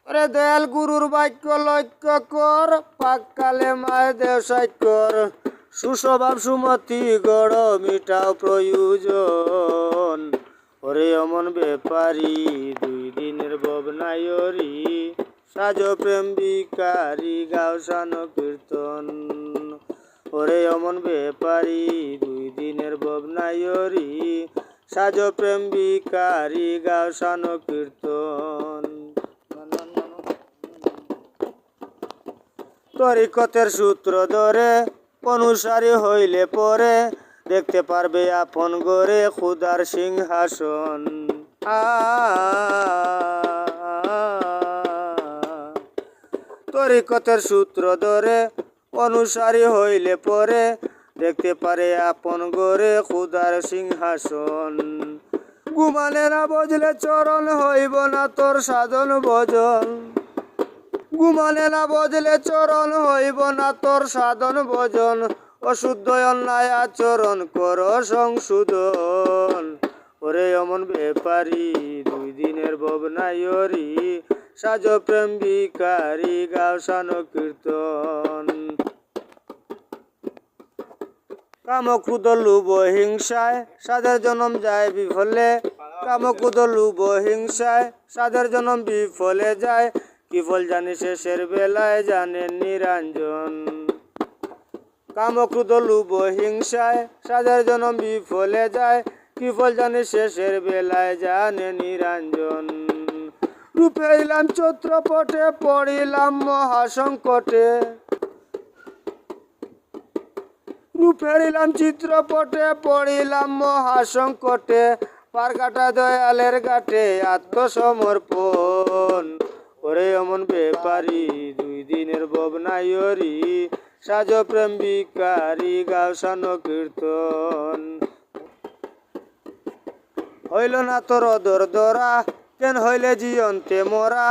ওরে দয়াল গুরুর বাক্য লক্ষ্য কর, পাককালে মায় দেও সাক্ষর। সুস্বভাব সুমতি গড় মিটাও প্রয়োজন। ওরে অমন ব্যাপারী দুই দিনের ববনায়রি, সাজ প্রেম বিকারি গাও শান কীর্তন। ওরে অমন ব্যাপারী দুই দিনের ববনায়রি, সাজ প্রেম বিকারি গাও শান কীর্তন। তরিকতের সূত্র ধরে অনুসারী হইলে পরে, দেখতে পারবে আপন গড়ে খুদার সিংহাসন। তরিকতের সূত্র ধরে অনুসারী হইলে পরে, দেখতে পারে আপন গড়ে খুদার সিংহাসন। ঘুমালে না বজলে চরণ, হইব না তোর সাধন ভজন। ঘুমালে না বজলে চরণ, হইব না তোর সাধন ভজন। অশুদ্ধ অন্যায় আচরণ কর সংশোধন। ওরে অমন ব্যাপারী দুই দিনের ববনায়রি, সাজ প্রেম বিকারি গাও শান কীর্তন। কাম ক্রোধ লোভ হিংসায় সাধের জনম যায় বিফলে। কাম ক্রোধ লোভ হিংসায় সাধের জনম বিফলে যায়, কি ফল জানি শেষের বেলায় জানেন নিরঞ্জন। কাম ক্রোধ লোভ হিংসায় সাধের জনম বিফলে যায়, কি ফল জানি শেষের বেলায় জানে নিরঞ্জন। রূপে এলাম চৈত্রপটে, পড়িলাম মহাসংকটে। রূপে এলাম চিত্রপটে, পড়িলাম মহাসংকটে। পার কাটা দয়ালের ঘাটে আত্মসমর্পণ। ওরে অমন ব্যাপারী দুই দিনের ববনায়রি, সাজ প্রেম বিকারি গাও শান কীর্তন। হইল না তোর অদর দরা, কেন হইলে জিয়ন্তে মরা।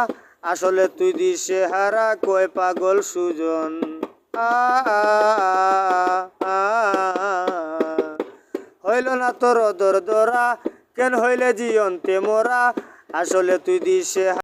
আসলে তুই দিশে হারা, কয় পাগল সুজন। হইল না তোর অদর দরা, কেন হইলে জিয়ন্তে মরা। আসলে তুই দিশে